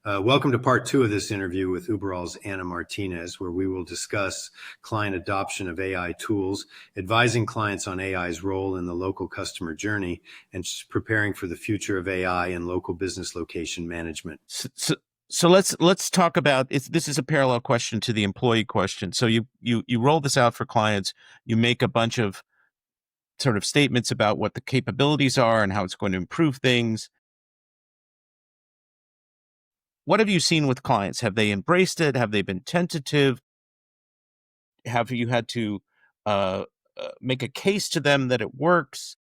Welcome to part 2 of this interview with Uberall's Ana Martinez, where we will discuss client adoption of AI tools, advising clients on AI's role in the local customer journey, and preparing for the future of AI in local business location management. So let's talk about this is a parallel question to the employee question. So you roll this out for clients, you make a bunch of sort of statements about what the capabilities are and how it's going to improve things. What have you seen with clients? Have they embraced it? Have they been tentative? Have you had to make a case to them that it works?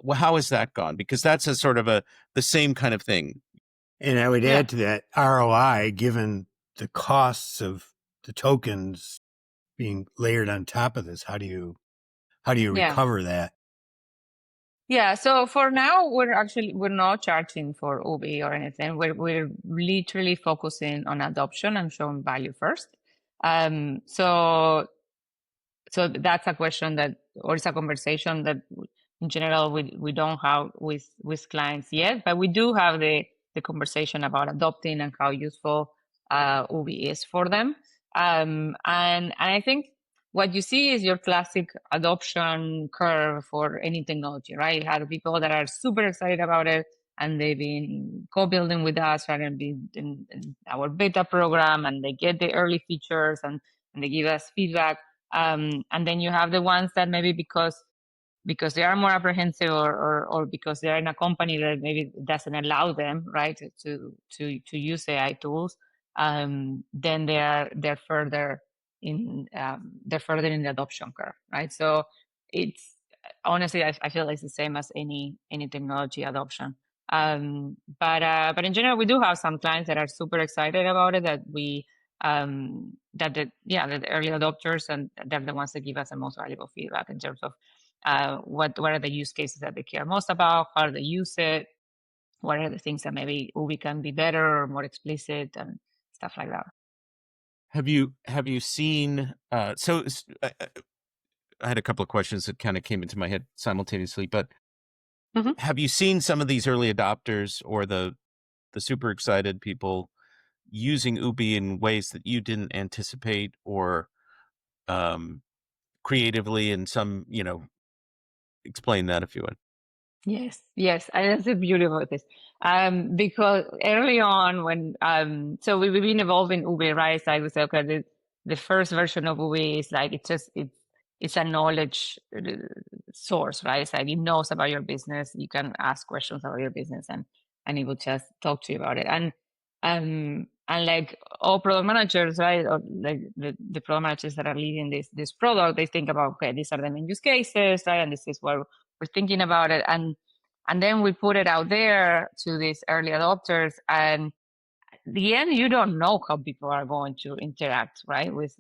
Well, how has that gone? Because that's a sort of the same kind of thing. And I would add to that ROI, given the costs of the tokens being layered on top of this. How do you recover that? Yeah. So for now, we're not charging for Ubi or anything. We're literally focusing on adoption and showing value first. So that's a question or it's a conversation that in general we don't have with clients yet, but we do have the conversation about adopting and how useful Ubi is for them. And I think what you see is your classic adoption curve for any technology, right? You have people that are super excited about it and they've been co-building with us, right, and been in our beta program, and they get the early features and they give us feedback. And then you have the ones that maybe because they are more apprehensive or because they're in a company that maybe doesn't allow them, right, to use AI tools, then they're further in the adoption curve, right? So it's honestly, I feel like it's the same as any technology adoption. But in general, we do have some clients that are super excited about it, that the early adopters, and they're the ones that give us the most valuable feedback in terms of what are the use cases that they care most about, how do they use it, what are the things that maybe Ubi can be better or more explicit and stuff like that. Have you seen? I had a couple of questions that kind of came into my head simultaneously, but have you seen some of these early adopters or the super excited people using Ubi in ways that you didn't anticipate, or creatively in some, explain that if you would. Yes, and that's the beauty about this. Because early on when so we've been evolving Ubi, right? So I would say, okay, the first version of Ubi is like it's a knowledge source, right? It's like it knows about your business. You can ask questions about your business and it will just talk to you about it. And like all product managers, right, or like the product managers that are leading this product, they think about, okay, these are the main use cases, right, and this is what we're thinking about it, and then we put it out there to these early adopters, and at the end, you don't know how people are going to interact, right, with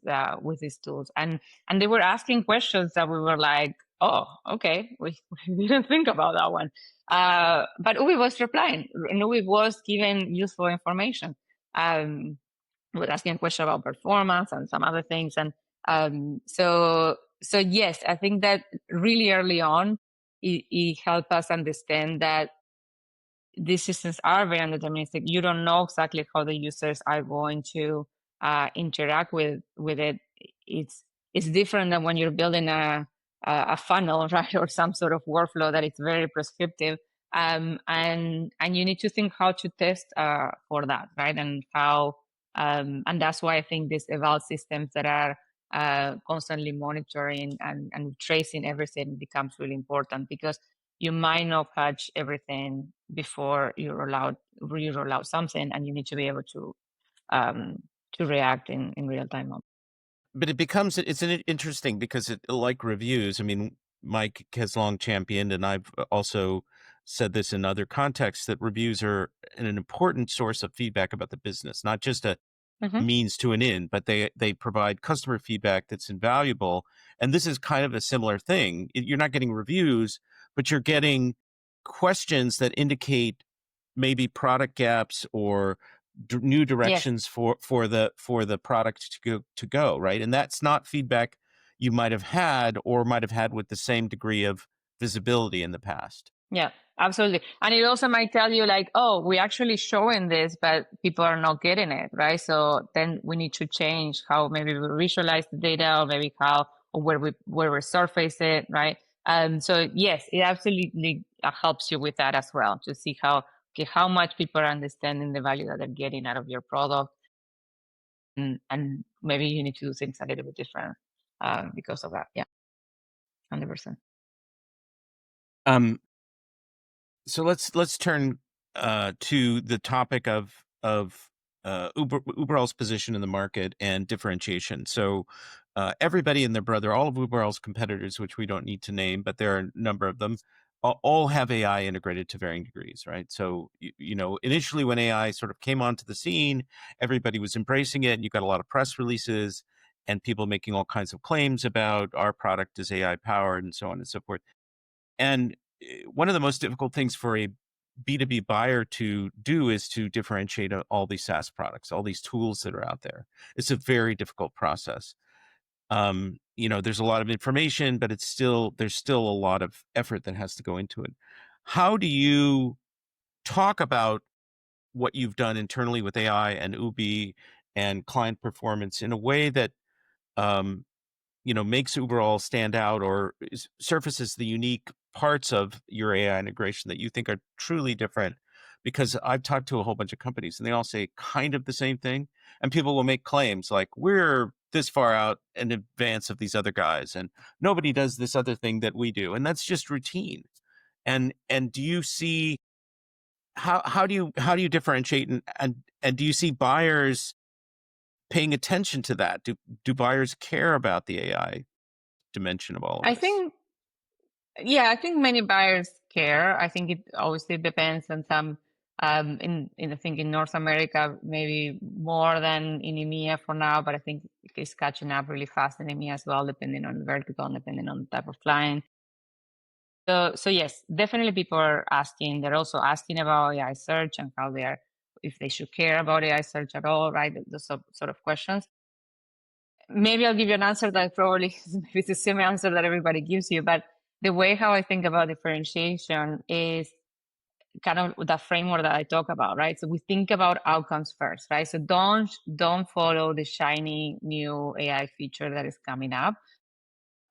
these tools, and they were asking questions that we were like, oh, okay, we didn't think about that one. But Ubi was replying, and Ubi was giving useful information. We were asking a question about performance and some other things. And so yes, I think that really early on, it helped us understand that these systems are very undeterministic. You don't know exactly how the users are going to interact with it. It's different than when you're building a funnel, right, or some sort of workflow that is very prescriptive, and you need to think how to test for that, right, and how, and that's why I think these eval systems that are constantly monitoring and tracing everything becomes really important, because you might not catch everything before you roll out something, and you need to be able to react in real time. But it's interesting because like reviews, I mean, Mike has long championed, and I've also said this in other contexts, that reviews are an important source of feedback about the business, not just a means to an end, but they provide customer feedback that's invaluable. And this is kind of a similar thing. You're not getting reviews, but you're getting questions that indicate maybe product gaps or new directions for the product to go, right? And that's not feedback you might have had with the same degree of visibility in the past. Yeah, absolutely. And it also might tell you like, oh, we're actually showing this, but people are not getting it, right? So then we need to change how maybe we visualize the data, or maybe how, or where we surface it, right? So yes, it absolutely helps you with that as well, to see how much people are understanding the value that they're getting out of your product. And maybe you need to do things a little bit different because of that. Yeah, 100%. So let's turn to the topic of Uberall's position in the market and differentiation. So everybody and their brother, all of Uberall's competitors, which we don't need to name, but there are a number of them, all have AI integrated to varying degrees, right? So you know, initially when AI sort of came onto the scene, everybody was embracing it, and you got a lot of press releases and people making all kinds of claims about our product is AI powered and so on and so forth. And one of the most difficult things for a B2B buyer to do is to differentiate all these SaaS products, all these tools that are out there. It's a very difficult process. You know, there's a lot of information, but there's still a lot of effort that has to go into it. How do you talk about what you've done internally with AI and Ubi and client performance in a way that um, you know, makes Uberall stand out, or surfaces the unique parts of your AI integration that you think are truly different? Because I've talked to a whole bunch of companies and they all say kind of the same thing. And people will make claims like, we're this far out in advance of these other guys, and nobody does this other thing that we do. And that's just routine. And do you see how do you differentiate, and do you see buyers paying attention to that? Do buyers care about the AI dimension of all of I this? think, yeah, I think many buyers care. I think it obviously depends on some, I think in North America, maybe more than in EMEA for now, but I think it's catching up really fast in EMEA as well, depending on the vertical, and depending on the type of client. So yes, definitely people are asking. They're also asking about AI search and how if they should care about AI search at all, right? Those sort of questions. Maybe I'll give you an answer that probably is the same answer that everybody gives you, but the way how I think about differentiation is kind of the framework that I talk about, right? So we think about outcomes first, right? So don't follow the shiny new AI feature that is coming up.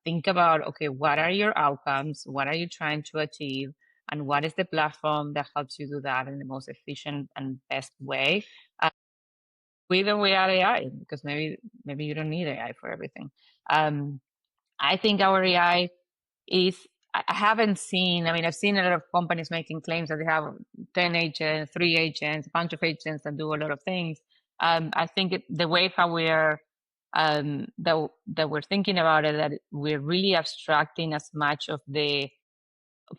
Think about, okay, what are your outcomes? What are you trying to achieve? And what is the platform that helps you do that in the most efficient and best way? With and without AI, because maybe you don't need AI for everything. I think our AI is, I haven't seen, I mean, I've seen a lot of companies making claims that they have 10 agents, 3 agents, a bunch of agents that do a lot of things. I think the way how we're, that we're thinking about it, that we're really abstracting as much of the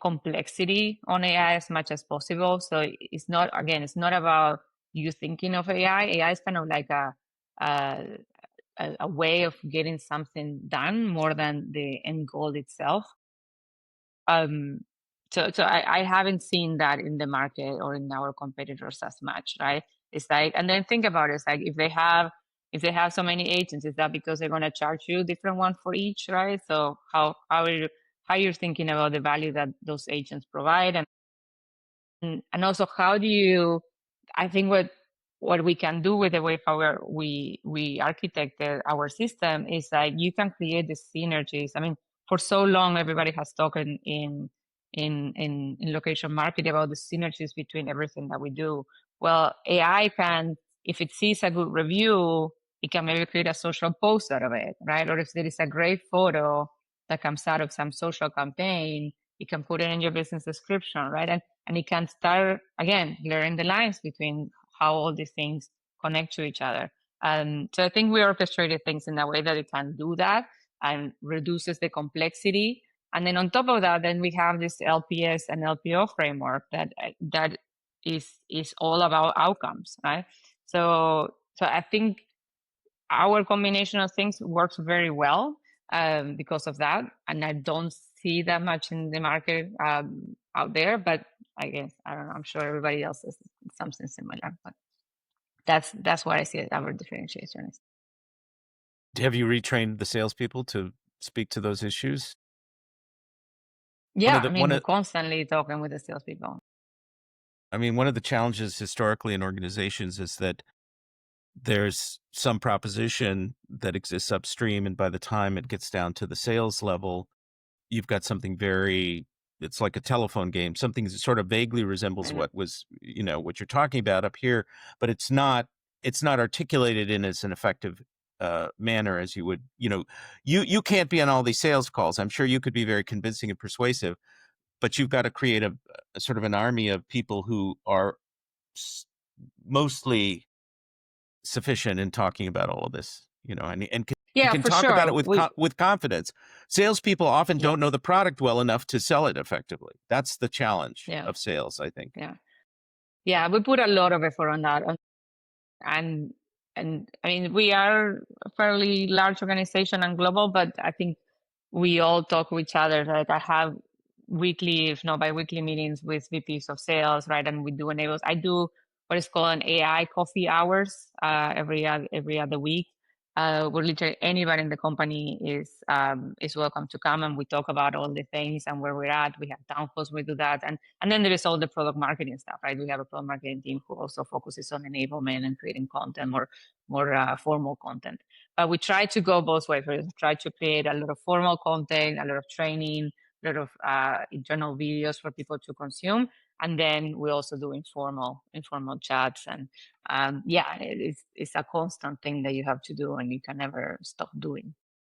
complexity on AI as much as possible. So it's not, again, it's not about you thinking of AI. AI is kind of like a way of getting something done more than the end goal itself. Um, so I haven't seen that in the market or in our competitors as much, right? It's like, and then think about it, it's like if they have so many agents, is that because they're going to charge you a different one for each, right? So how you're thinking about the value that those agents provide, and also how do you, I think what we can do with the way how we architected our system is like you can create the synergies. I mean, for so long everybody has talked in location marketing about the synergies between everything that we do. Well, AI can, if it sees a good review, it can maybe create a social post out of it, right? Or if there is a great photo that comes out of some social campaign, you can put it in your business description, right? And it can start, again, blurring the lines between how all these things connect to each other. So I think we orchestrated things in a way that it can do that and reduces the complexity. And then on top of that, then we have this LPS and LPO framework that is all about outcomes, right? So I think our combination of things works very well because of that, and I don't see that much in the market out there. But I guess I don't know. I'm sure everybody else is something similar. But that's what I see as our differentiation is. Have you retrained the salespeople to speak to those issues? Yeah, I mean, we're constantly talking with the salespeople. I mean, one of the challenges historically in organizations is that there's some proposition that exists upstream, and by the time it gets down to the sales level, you've got something it's like a telephone game, something that sort of vaguely resembles what was, what you're talking about up here, but it's not articulated in as an effective manner as you would, you can't be on all these sales calls. I'm sure you could be very convincing and persuasive, but you've got to create a sort of an army of people who are mostly sufficient in talking about all of this, and can talk about it with confidence. Salespeople often don't know the product well enough to sell it effectively. That's the challenge of sales, I think. Yeah, we put a lot of effort on that, and I mean, we are a fairly large organization and global, but I think we all talk with each other. Like, I have weekly, if not bi-weekly, meetings with VPs of sales, right? And we do enables. I do what is called an AI coffee hours every other week. Where literally anybody in the company is welcome to come, and we talk about all the things and where we're at. We have town halls, we do that, and then there is all the product marketing stuff, right? We have a product marketing team who also focuses on enablement and creating content, more formal content. But we try to go both ways. We try to create a lot of formal content, a lot of training, a lot of internal videos for people to consume, and then we also do informal chats. And it's a constant thing that you have to do, and you can never stop doing.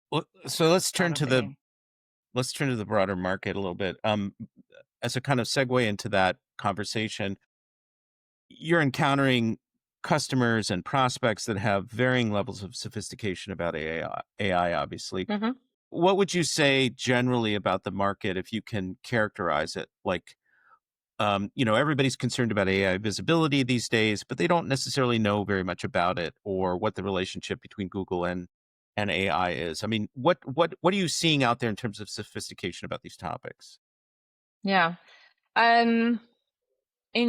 Well, so let's turn to the broader market a little bit. As a kind of segue into that conversation, you're encountering customers and prospects that have varying levels of sophistication about AI, obviously. Mm-hmm. What would you say generally about the market, if you can characterize it? Like, everybody's concerned about AI visibility these days, but they don't necessarily know very much about it or what the relationship between Google and AI is. I mean, what are you seeing out there in terms of sophistication about these topics? Yeah. In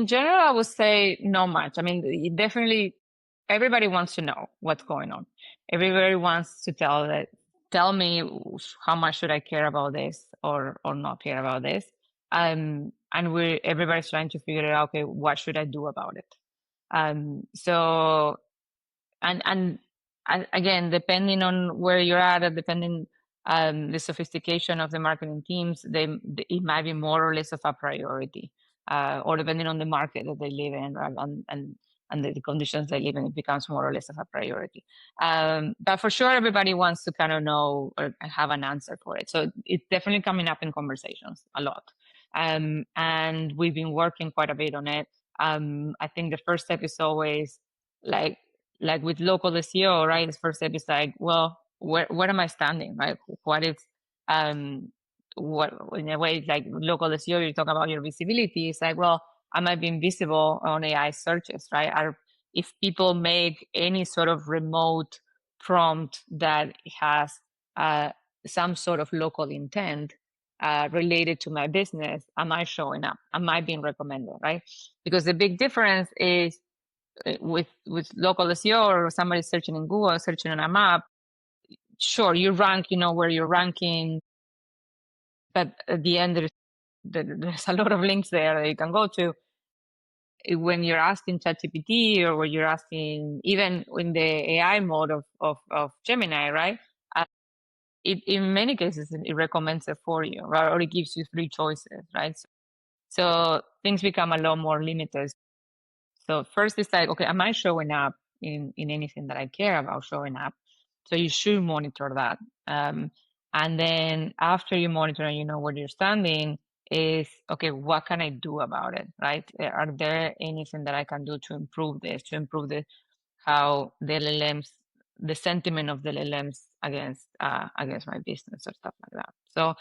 general, I would say not much. I mean, definitely everybody wants to know what's going on. Everybody wants to tell me how much should I care about this or not care about this. And everybody's trying to figure out, okay, what should I do about it? So, and again, depending on where you're at, and depending the sophistication of the marketing teams, it might be more or less of a priority, or depending on the market that they live in, and the conditions they live in, it becomes more or less of a priority. But for sure, everybody wants to kind of know or have an answer for it. So it's definitely coming up in conversations a lot. And we've been working quite a bit on it. I think the first step is always like with local SEO, right? The first step is like, well, where am I standing, right? What is, what in a way, like local SEO, you talk about your visibility. It's like, well, am I being visible on AI searches, right? If people make any sort of remote prompt that has some sort of local intent related to my business, am I showing up? Am I being recommended, right? Because the big difference is with local SEO, or somebody searching in Google, searching on a map. Sure, you rank, where you're ranking, but at the end, there's a lot of links there that you can go to. When you're asking ChatGPT, or when you're asking, even in the AI mode of Gemini, right? In many cases, it recommends it for you, right? Or it gives you 3 choices, right? So things become a lot more limited. So first it's like, okay, am I showing up in anything that I care about showing up? So you should monitor that. And then after you monitor and you know where you're standing, is, okay, what can I do about it, right? Are there anything that I can do to improve this, how the LLMs, the sentiment of the LLMs against my business or stuff like that. So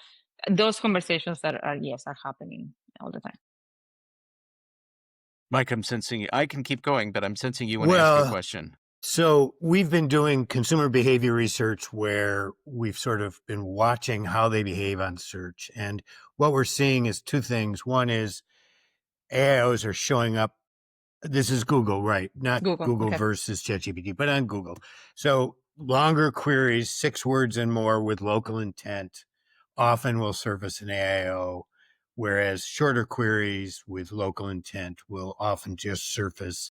those conversations are happening all the time. Mike, I'm sensing I can keep going, but I'm sensing you want to ask a question. So we've been doing consumer behavior research where we've sort of been watching how they behave on search. And what we're seeing is 2 things. One is AIOs are showing up. This is Google, right? Not Google okay. versus ChatGPT, but on Google. So longer queries, 6 words and more with local intent, often will surface an AIO. whereas shorter queries with local intent will often just surface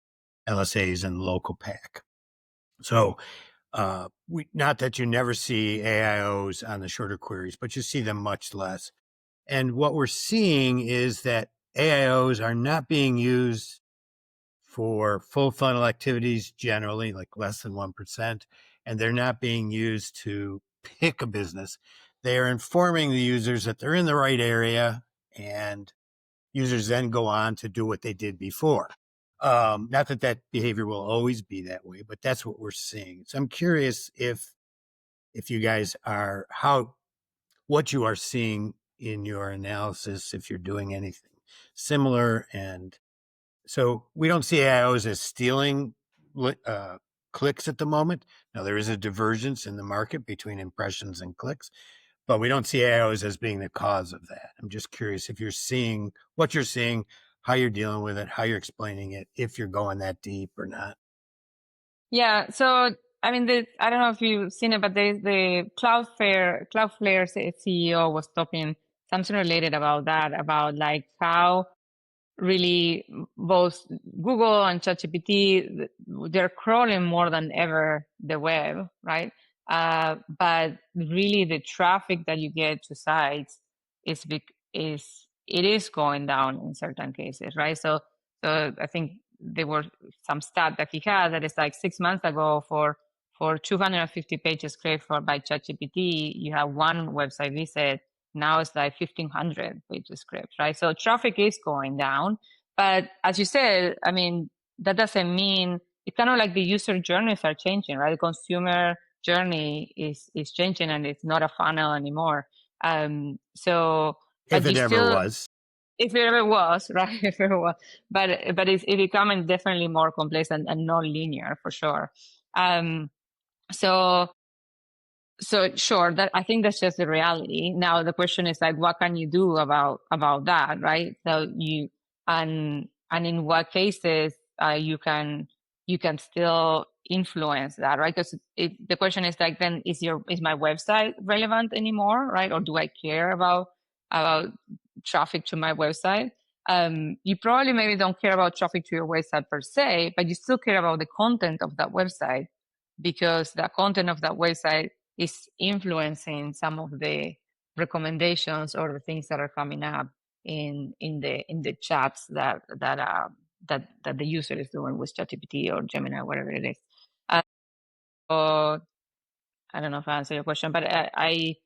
LSAs and local pack. So not that you never see AIOs on the shorter queries, but you see them much less. And what we're seeing is that AIOs are not being used for full funnel activities generally, like less than 1%, and they're not being used to pick a business. They are informing the users that they're in the right area, and users then go on to do what they did before. Not that that behavior will always be that way, but that's what we're seeing. So I'm curious if you guys are what you are seeing in your analysis, if you're doing anything similar. And so we don't see AIOs as stealing clicks at the moment. Now, there is a divergence in the market between impressions and clicks, but we don't see AIOs as being the cause of that. I'm just curious if you're seeing what you're seeing, how you're dealing with it, how you're explaining it, if you're going that deep or not. Yeah. So, I mean, I don't know if you've seen it, but the Cloudflare CEO was talking something related about that, about like how really both Google and ChatGPT, they're crawling more than ever the web, right? But really the traffic that you get to sites is going down in certain cases, right? So I think there were some stat that he had that is like 6 months ago for 250 pages created by ChatGPT, you have one website visit. Now it's like 1,500 pages scripts, right? So traffic is going down. But as you said, I mean, that doesn't mean it's kind of like the user journeys are changing, right? The consumer journey is changing and it's not a funnel anymore. So, but If it ever was. If it ever was, right? If it ever was. But it's becoming definitely more complex and non-linear for sure. So sure, that I think that's just the reality. Now the question is like, what can you do about that, right? So and in what cases you can still influence that, right? Because the question is like, then is my website relevant anymore, right? Or do I care about traffic to my website? You probably maybe don't care about traffic to your website per se, but you still care about the content of that website, because the content of that website is influencing some of the recommendations or the things that are coming up in the chats that the user is doing with ChatGPT or Gemini, whatever it is. So I don't know if I answered your question, but I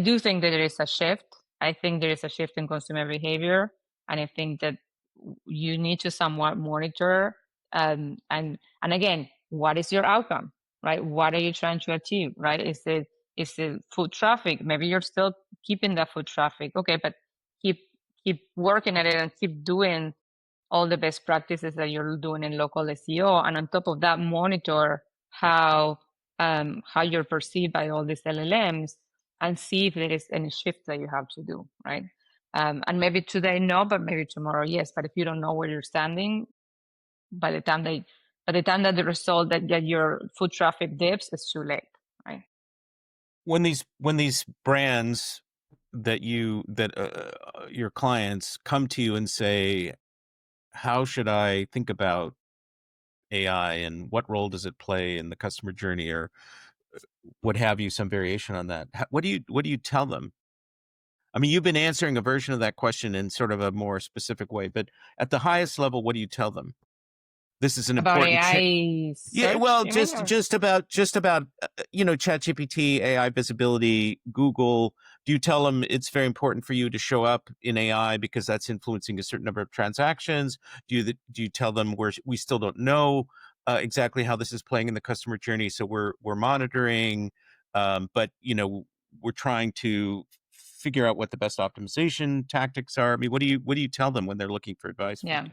do think that there is a shift. I think there is a shift in consumer behavior, and I think that you need to somewhat monitor and again, what is your outcome, right? What are you trying to achieve, right? Is it foot traffic? Maybe you're still keeping that foot traffic, okay, but keep working at it and keep doing all the best practices that you're doing in local SEO, and on top of that, monitor how you're perceived by all these LLMs, and see if there is any shift that you have to do, right? And maybe today no, but maybe tomorrow yes. But if you don't know where you're standing, by the time that the result that your foot traffic dips, it's too late, right? When these brands that your clients come to you and say, how should I think about AI and what role does it play in the customer journey, or what have you, some variation on that, what do you tell them? I mean, you've been answering a version of that question in sort of a more specific way, but at the highest level, what do you tell them? This is an About important AI search, yeah, well, you mean, just about ChatGPT, AI visibility, Google. Do you tell them it's very important for you to show up in AI because that's influencing a certain number of transactions? Do you tell them we still don't know exactly how this is playing in the customer journey, so we're monitoring, but we're trying to figure out what the best optimization tactics are? I mean, what do you tell them when they're looking for advice? yeah.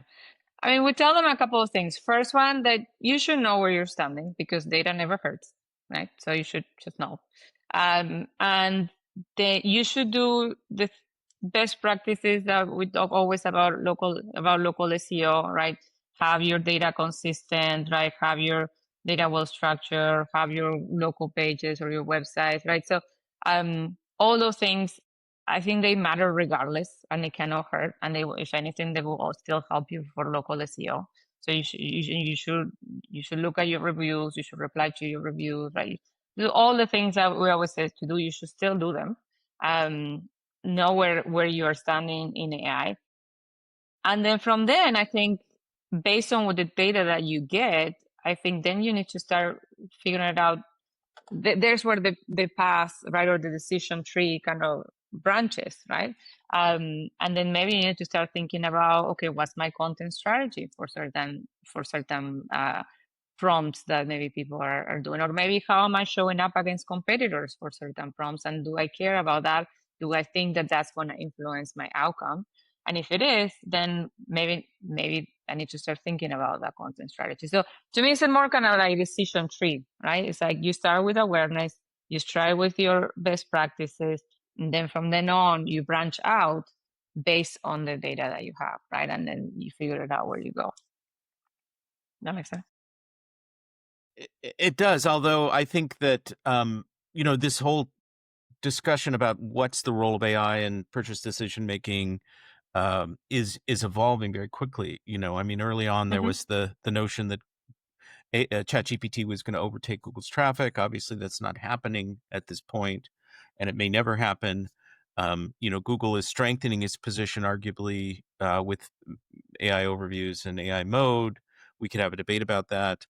I mean, we tell them a couple of things. First one, that you should know where you're standing, because data never hurts, right? So you should just know. And you should do the best practices that we talk always about local SEO, right? Have your data consistent, right? Have your data well structured, have your local pages or your websites, right? So all those things I think they matter regardless, and they cannot hurt. And they, if anything, they will all still help you for local SEO. So you should look at your reviews. You should reply to your reviews, right? Do all the things that we always say to do. You should still do them. Know where you are standing in AI, and then from then, I think based on what the data that you get, I think then you need to start figuring it out. There's where the path, right, or the decision tree kind of branches, right? And then maybe you need to start thinking about, okay, what's my content strategy for certain prompts that maybe people are doing, or maybe how am I showing up against competitors for certain prompts, and do I care about that? Do I think that that's going to influence my outcome? And if it is, then maybe I need to start thinking about that content strategy. So to me, it's a more kind of like decision tree, right? It's like you start with awareness, you try with your best practices, and then from then on, you branch out based on the data that you have, right? And then you figure it out where you go. That makes sense. It does, although I think that this whole discussion about what's the role of AI in purchase decision making is evolving very quickly. I mean, early on there was the notion that ChatGPT was going to overtake Google's traffic. Obviously, that's not happening at this point, and it may never happen. Google is strengthening its position, arguably, with AI overviews and AI mode. We could have a debate about that.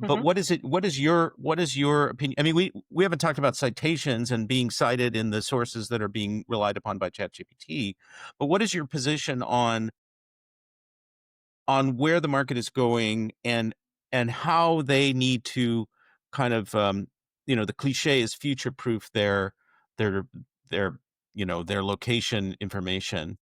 But what is it? What is your opinion? I mean, we haven't talked about citations and being cited in the sources that are being relied upon by ChatGPT. But what is your position on where the market is going and how they need to kind of the cliche is future proof their location information?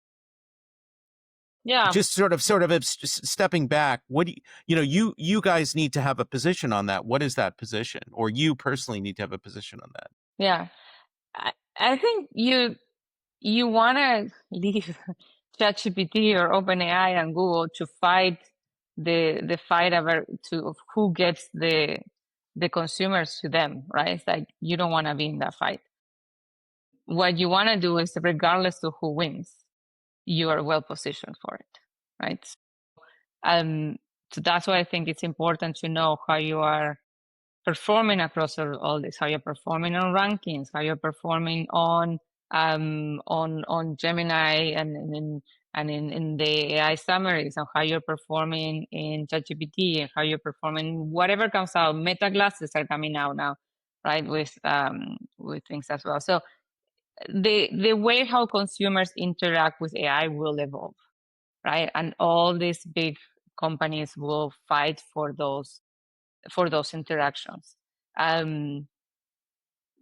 Yeah. Just sort of stepping back, what do you guys need to have a position on that? What is that position, or you personally need to have a position on that? Yeah, I think you want to leave ChatGPT or OpenAI and Google to fight the fight of who gets the consumers to them, right? It's like you don't want to be in that fight. What you want to do is, regardless of who wins, you are well positioned for it, right? So that's why I think it's important to know how you are performing across all this, how you're performing on rankings, how you're performing on Gemini and in the AI summaries, and how you're performing in ChatGPT, and how you're performing whatever comes out. Meta glasses are coming out now, right? With things as well. So the way how consumers interact with AI will evolve, right? And all these big companies will fight for those interactions.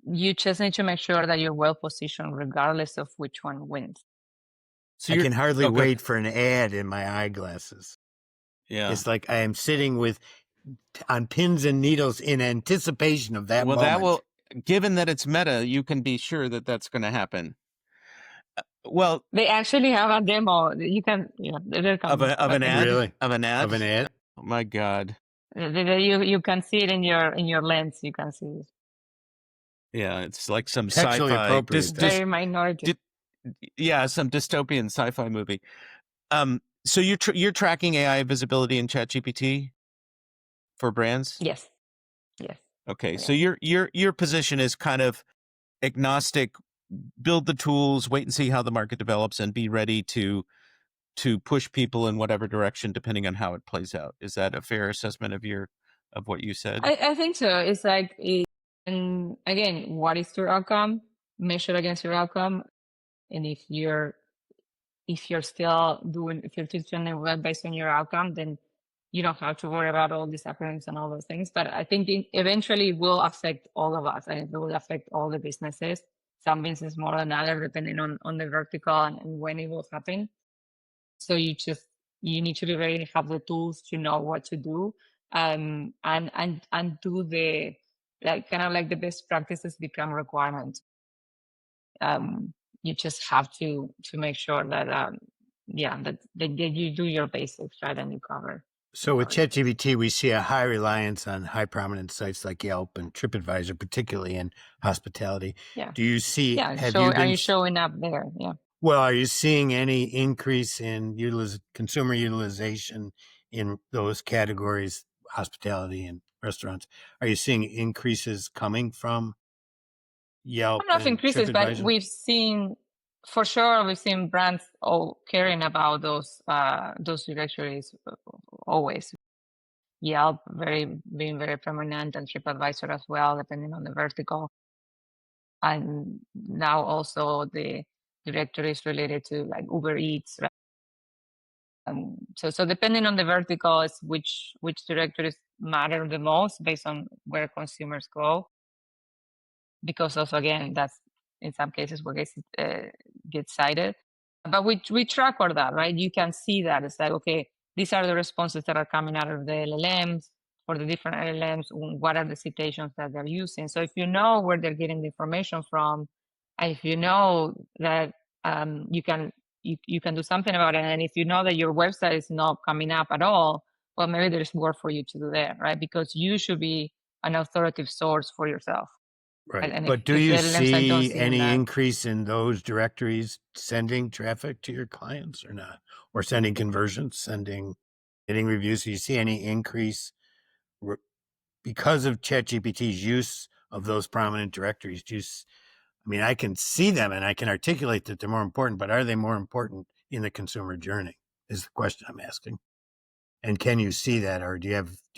You just need to make sure that you're well positioned regardless of which one wins. So I can hardly wait for an ad in my eyeglasses. Yeah. It's like I am sitting on pins and needles in anticipation of that moment. That will, given that it's Meta, you can be sure that that's going to happen. Well, they actually have a demo. You can, they're coming. Of an ad? Really? Of an ad? Of an ad? Oh my God. You can see it in your lens. You can see it. Yeah, it's like some Textually sci-fi, appropriate. Very minority. Some dystopian sci-fi movie. So you're tracking AI visibility in ChatGPT for brands? Yes. Okay, so your position is kind of agnostic. Build the tools, wait and see how the market develops, and be ready to push people in whatever direction depending on how it plays out. Is that a fair assessment of what you said? I think so. It's like, and again, what is your outcome? Measure against your outcome, and if you're still doing well based on your outcome, then you don't have to worry about all these acronyms and all those things. But I think eventually it will affect all of us, and it will affect all the businesses. Some businesses more than others, depending on the vertical and when it will happen. So you need to be ready to have the tools to know what to do, and do the kind of like the best practices become requirements. You just have to make sure that that you do your basics, right, and you cover So with ChatGPT, we see a high reliance on high prominence sites like Yelp and Tripadvisor, particularly in hospitality. Yeah. Do you see, Yeah. have So you been, are you showing up there? Yeah. well, are you seeing any increase in consumer utilization in those categories, hospitality and restaurants? Are you seeing increases coming from Yelp I don't know if and increases, but Tripadvisor? we've seen brands all caring about those directories always. Yelp being very prominent, and TripAdvisor as well, depending on the vertical. And now also the directories related to like Uber Eats. Right? So depending on the verticals, which directories matter the most based on where consumers go. Because also again, that's in some cases where guys get cited. But we track all that, right? You can see that it's like, okay, these are the responses that are coming out of the LLMs for the different LLMs. What are the citations that they're using? So if you know where they're getting the information from, and if you know that you can do something about it, and if you know that your website is not coming up at all, well, maybe there's work for you to do there, right? Because you should be an authoritative source for yourself. Right. And But do if you LLMs don't see see any that, increase in those directories sending traffic to your clients or not? Or sending conversions, getting reviews? Do you see any increase because of ChatGPT's use of those prominent directories? I mean, I can see them and I can articulate that they're more important, but are they more important in the consumer journey is the question I'm asking. And can you see that, or do you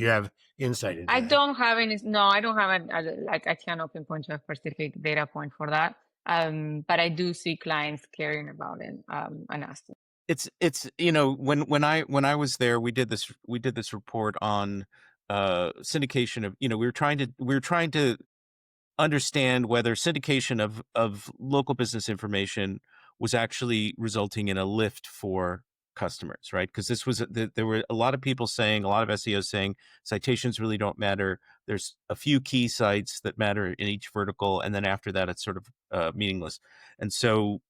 have insight into I that? don't have any. No, I don't have like I cannot pinpoint a specific data point for that. But I do see clients caring about it and asking. It's when I was there, we did this report on syndication of, we were trying to understand whether syndication of local business information was actually resulting in a lift for customers, right? Because there were a lot of people saying, a lot of SEOs saying citations really don't matter. There's a few key sites that matter in each vertical, and then after that, it's sort of meaningless. And so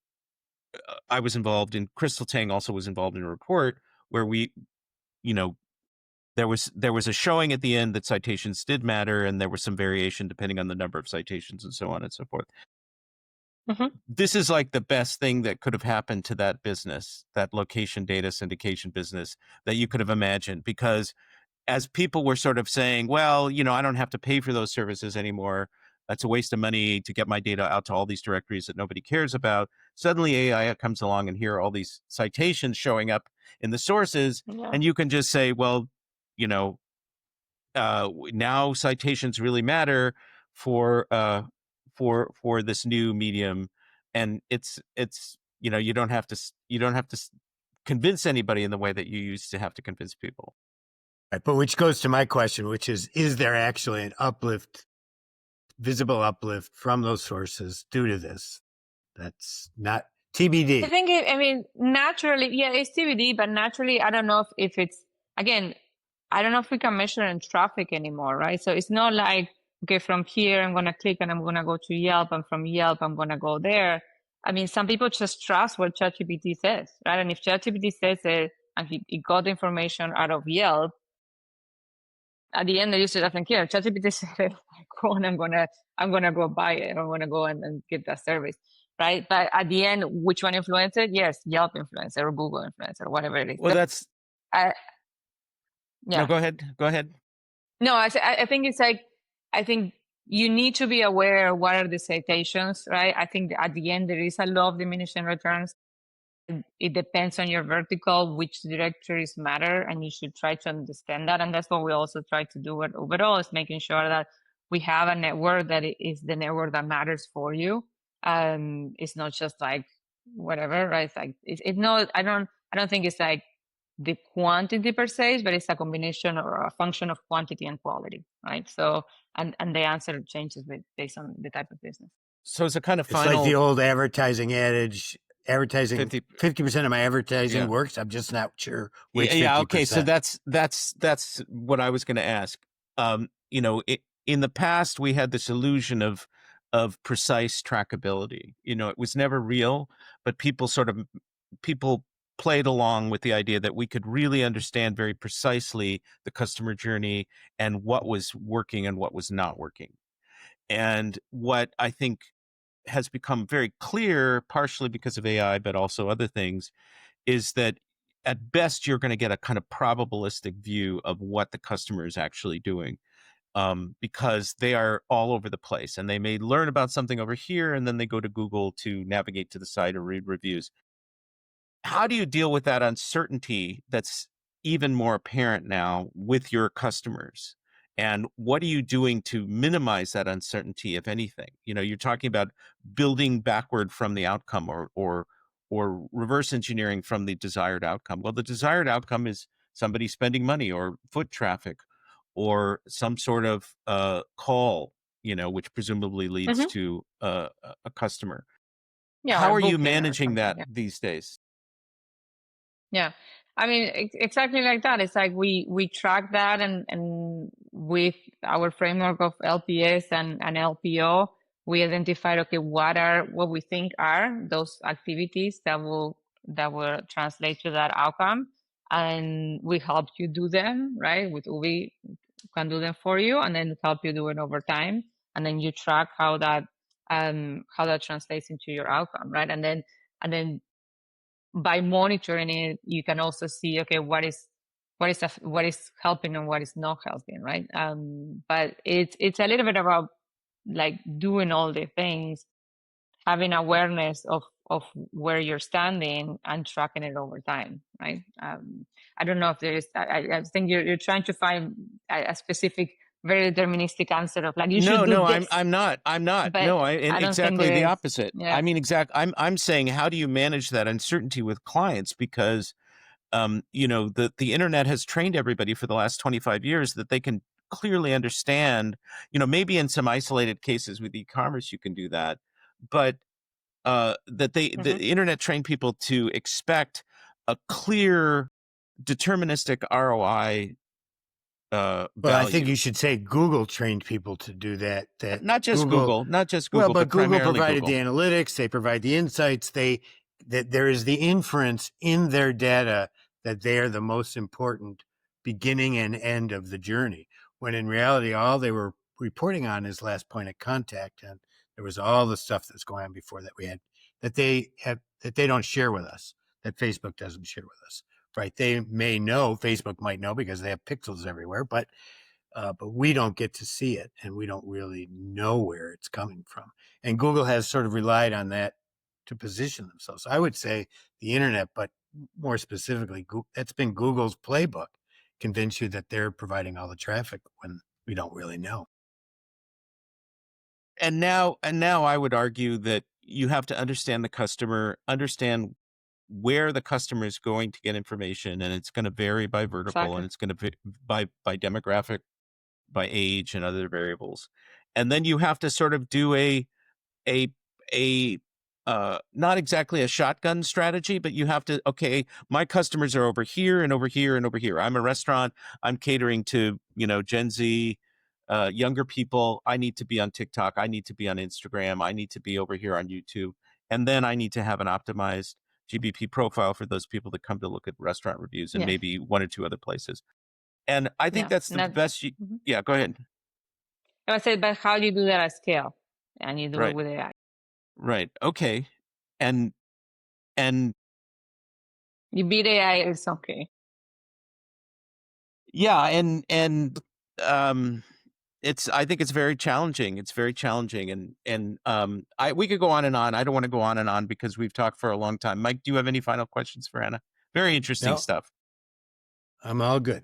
I was involved in, Crystal Tang also was involved in a report where we, there was a showing at the end that citations did matter, and there was some variation depending on the number of citations and so on and so forth. Mm-hmm. This is like the best thing that could have happened to that business, that location data syndication business, that you could have imagined, because as people were sort of saying, well, I don't have to pay for those services anymore. That's a waste of money to get my data out to all these directories that nobody cares about. Suddenly AI comes along and here are all these citations showing up in the sources. Yeah. And you can just say, well, now citations really matter for this new medium. And it's you don't have to convince anybody in the way that you used to have to convince people. Right, but which goes to my question, which is there actually an uplift, visible uplift from those sources due to this? That's not TBD. I think naturally, yeah, it's TBD, but naturally, I don't know if it's, again, I don't know if we can measure in traffic anymore, right? So it's not like, okay, from here, I'm going to click and I'm going to go to Yelp, and from Yelp, I'm going to go there. I mean, some people just trust what ChatGPT says, right? And if ChatGPT says it and he got the information out of Yelp, at the end, the user doesn't care. ChatGPT said it, go and I'm gonna go buy it. I'm gonna go and get that service, right? But at the end, which one influenced it? Yes, Yelp influencer or Google influencer, whatever it is. Well, that's yeah. No, go ahead. No, I think it's like, I think you need to be aware what are the citations, right? I think at the end there is a law of diminishing returns. It depends on your vertical, which directories matter, and you should try to understand that. And that's what we also try to do at Uberall, is making sure that we have a network that is the network that matters for you. It's not just like whatever, right? It's like it's not. I don't think it's like the quantity per se, but it's a combination or a function of quantity and quality, right? So and the answer changes based on the type of business. So it's a kind of It's like the old advertising adage. 50% of my advertising works. I'm just not sure which 50%. Yeah, okay. So that's what I was going to ask. In the past, we had this illusion of precise trackability. It was never real, but people played along with the idea that we could really understand very precisely the customer journey and what was working and what was not working. And what I think has become very clear, partially because of AI, but also other things, is that at best you're going to get a kind of probabilistic view of what the customer is actually doing, because they are all over the place, and they may learn about something over here and then they go to Google to navigate to the site or read reviews. How do you deal with that uncertainty that's even more apparent now with your customers? And what are you doing to minimize that uncertainty, if anything? You're talking about building backward from the outcome, or reverse engineering from the desired outcome. Well, the desired outcome is somebody spending money or foot traffic or some sort of call, which presumably leads Hmm. to a customer. Yeah, How or are you booking or managing something. that these days? Yeah. I mean, exactly like that. It's like we track that, and with our framework of LPS and LPO, we identified, okay, what we think are those activities that will translate to that outcome. And we help you do them, right? With Ubi can do them for you, and then help you do it over time. And then you track how that translates into your outcome, right? And then by monitoring it, you can also see, okay, what is helping and what is not helping, right? But it's a little bit about like doing all the things, having awareness of where you're standing and tracking it over time, right? I don't know if there is. I think you're trying to find a specific, very deterministic answer of like you should do No, this, I'm not. but No, I don't think exactly there the is. opposite. Yeah, I'm saying, how do you manage that uncertainty with clients? Because, the internet has trained everybody for the last 25 years that they can clearly understand, maybe in some isolated cases with e-commerce, you can do that, but, that the hmm internet trained people to expect a clear deterministic ROI, Well, I think value. you should say Google trained people to do that. That Not just Google, Google, not just well, Google, but but Google primarily provided the Google. analytics, they provide the insights, that there is the inference in their data that they are the most important beginning and end of the journey. When in reality, all they were reporting on is last point of contact, and there was all the stuff that's going on before that that they don't share with us, that Facebook doesn't share with us. Right? They may know, Facebook might know because they have pixels everywhere, but we don't get to see it, and we don't really know where it's coming from. And Google has sort of relied on that to position themselves. So I would say the internet, but more specifically, that's been Google's playbook, convince you that they're providing all the traffic when we don't really know. And now I would argue that you have to understand the customer, understand where the customer is going to get information, and it's going to vary by vertical, and exactly. it's going to by demographic, by age, and other variables. And then you have to sort of do a a not exactly a shotgun strategy, but you have to, okay, my customers are over here and over here and over here. I'm a restaurant, I'm catering to, Gen Z, younger people. I need to be on TikTok, I need to be on Instagram, I need to be over here on YouTube, and then I need to have an optimized GBP profile for those people that come to look at restaurant reviews, and Yes. maybe one or two other places. And I think Yeah. that's the Not. best. Mhm. Yeah, go ahead. I said, but how do you do that at scale? And you do it Right, with AI. right, okay. And and You beat AI, it's okay. yeah, and um I think it's very challenging. It's very challenging, and we could go on and on. I don't want to go on and on because we've talked for a long time. Mike, do you have any final questions for Anna? Very interesting No, stuff. I'm all good.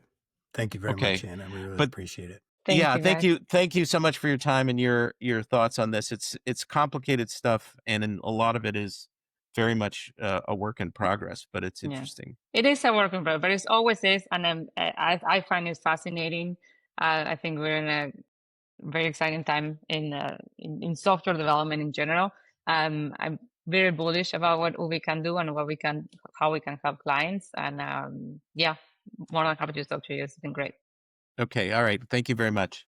Thank you very much, Okay. Anna. We really But appreciate it. Thank yeah, you, guys. thank you so much for your time and your thoughts on this. It's complicated stuff, and a lot of it is very much a work in progress, but it's Yeah. interesting. It is a work in progress, but it always is. And I find it fascinating. I think we're in a very exciting time in software development in general. I'm very bullish about what Ubi can do and how we can help clients. And yeah, more than happy to talk to you. It's been great. Okay, all right. Thank you very much.